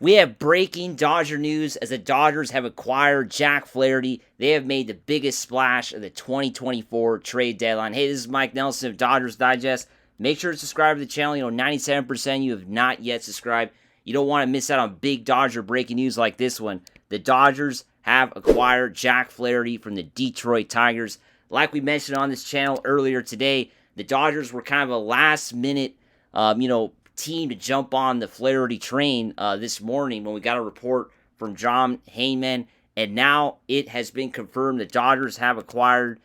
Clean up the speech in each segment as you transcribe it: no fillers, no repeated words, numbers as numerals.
We have breaking Dodger news as the Dodgers have acquired Jack Flaherty. They have made the biggest splash of the 2024 trade deadline. Hey, this is Mike Nelson of Dodgers Digest. Make sure to subscribe to the channel. 97% you have not yet subscribed. You don't want to miss out on big Dodger breaking news like this one. The Dodgers have acquired Jack Flaherty from the Detroit Tigers. Like we mentioned on this channel earlier today, the Dodgers were kind of a last-minute, team to jump on the Flaherty train this morning when we got a report from John Heyman, and now it has been confirmed the Dodgers have acquired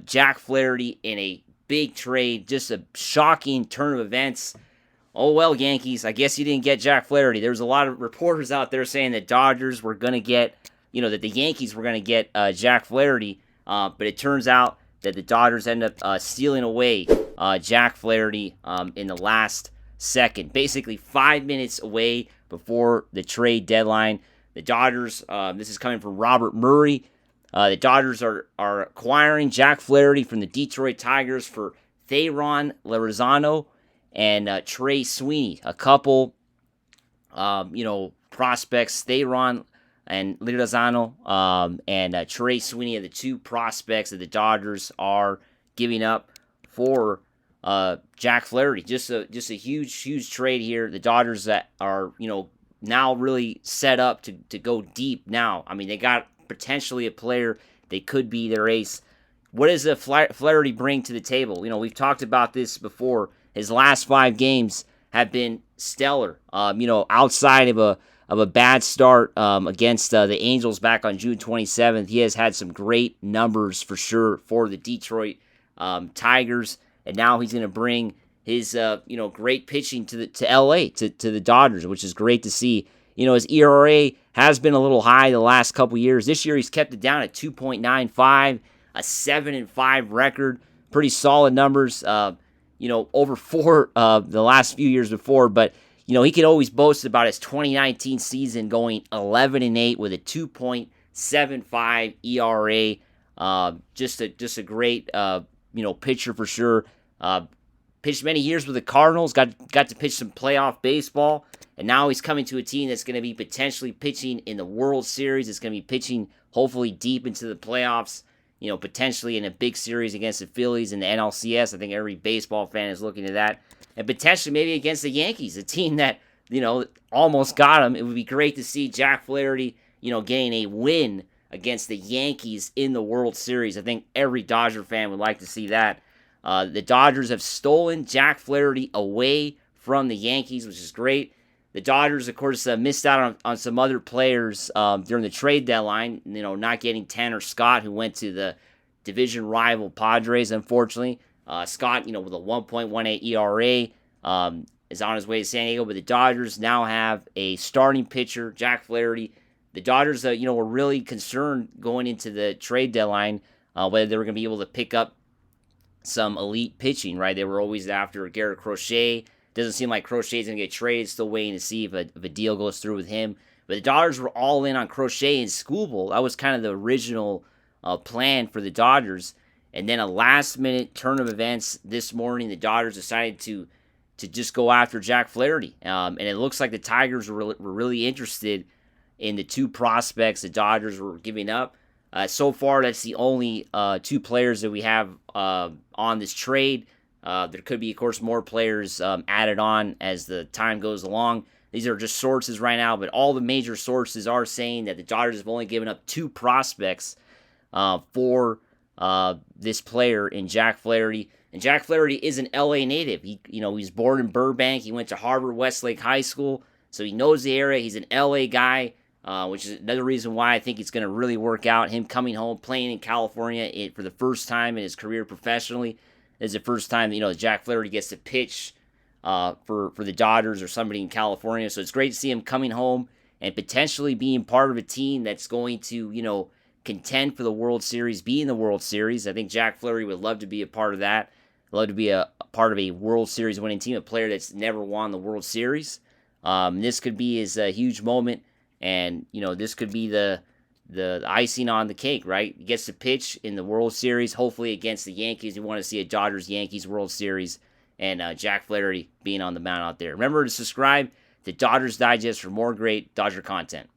Jack Flaherty in a big trade. Just a shocking turn of events. Oh well, Yankees, I guess you didn't get Jack Flaherty. There's a lot of reporters out there saying that Dodgers were going to get, that the Yankees were going to get Jack Flaherty, but it turns out that the Dodgers end up stealing away Jack Flaherty in the last second, basically 5 minutes away before the trade deadline. The Dodgers, this is coming from Robert Murray, the Dodgers are acquiring Jack Flaherty from the Detroit Tigers for Theron Lozano and Trey Sweeney, a couple, prospects, Theron and Lozano, and Trey Sweeney are the two prospects that the Dodgers are giving up for Jack Flaherty. Just a huge trade here. The Dodgers that are, now really set up to go deep now. I mean, they got potentially a player they could be their ace. What does Flaherty bring to the table? We've talked about this before. His last 5 games have been stellar. Outside of a bad start against the Angels back on June 27th, he has had some great numbers for sure for the Detroit Tigers. And now he's going to bring his, great pitching to LA, to the Dodgers, which is great to see. His ERA has been a little high the last couple years. This year he's kept it down at 2.95, a 7-5 record. Pretty solid numbers, over 4 the last few years before. But, he can always boast about his 2019 season going 11-8 with a 2.75 ERA. Just a great, pitcher for sure. Pitched many years with the Cardinals, got to pitch some playoff baseball, and now he's coming to a team that's going to be potentially pitching in the World Series. It's going to be pitching hopefully deep into the playoffs, potentially in a big series against the Phillies in the NLCS. I think every baseball fan is looking at that. And potentially maybe against the Yankees, a team that, almost got him. It would be great to see Jack Flaherty, getting a win against the Yankees in the World Series. I think every Dodger fan would like to see that. The Dodgers have stolen Jack Flaherty away from the Yankees, which is great. The Dodgers, of course, missed out on some other players during the trade deadline, not getting Tanner Scott, who went to the division rival Padres, unfortunately. Scott, with a 1.18 ERA, is on his way to San Diego, but the Dodgers now have a starting pitcher, Jack Flaherty. The Dodgers, were really concerned going into the trade deadline whether they were going to be able to pick up some elite pitching, right? They were always after Garrett Crochet. Doesn't seem like Crochet's going to get traded. Still waiting to see if a deal goes through with him. But the Dodgers were all in on Crochet and Skubal. That was kind of the original plan for the Dodgers. And then a last-minute turn of events this morning, the Dodgers decided to just go after Jack Flaherty. And it looks like the Tigers were really interested in the two prospects the Dodgers were giving up. So far, that's the only 2 players that we have on this trade. There could be, of course, more players added on as the time goes along. These are just sources right now, but all the major sources are saying that the Dodgers have only given up 2 prospects for this player in Jack Flaherty. And Jack Flaherty is an LA native. He's born in Burbank. He went to Harvard Westlake High School, so he knows the area. He's an LA guy. Which is another reason why I think it's going to really work out. Him coming home, playing in California for the first time in his career professionally. This is the first time, Jack Flaherty gets to pitch for the Dodgers or somebody in California. So it's great to see him coming home and potentially being part of a team that's going to, contend for the World Series, be in the World Series. I think Jack Flaherty would love to be a part of that. Love to be a part of a World Series winning team, a player that's never won the World Series. This could be his huge moment. And, this could be the icing on the cake, right? He gets to pitch in the World Series, hopefully against the Yankees. We want to see a Dodgers-Yankees World Series and Jack Flaherty being on the mound out there. Remember to subscribe the Dodgers Digest for more great Dodger content.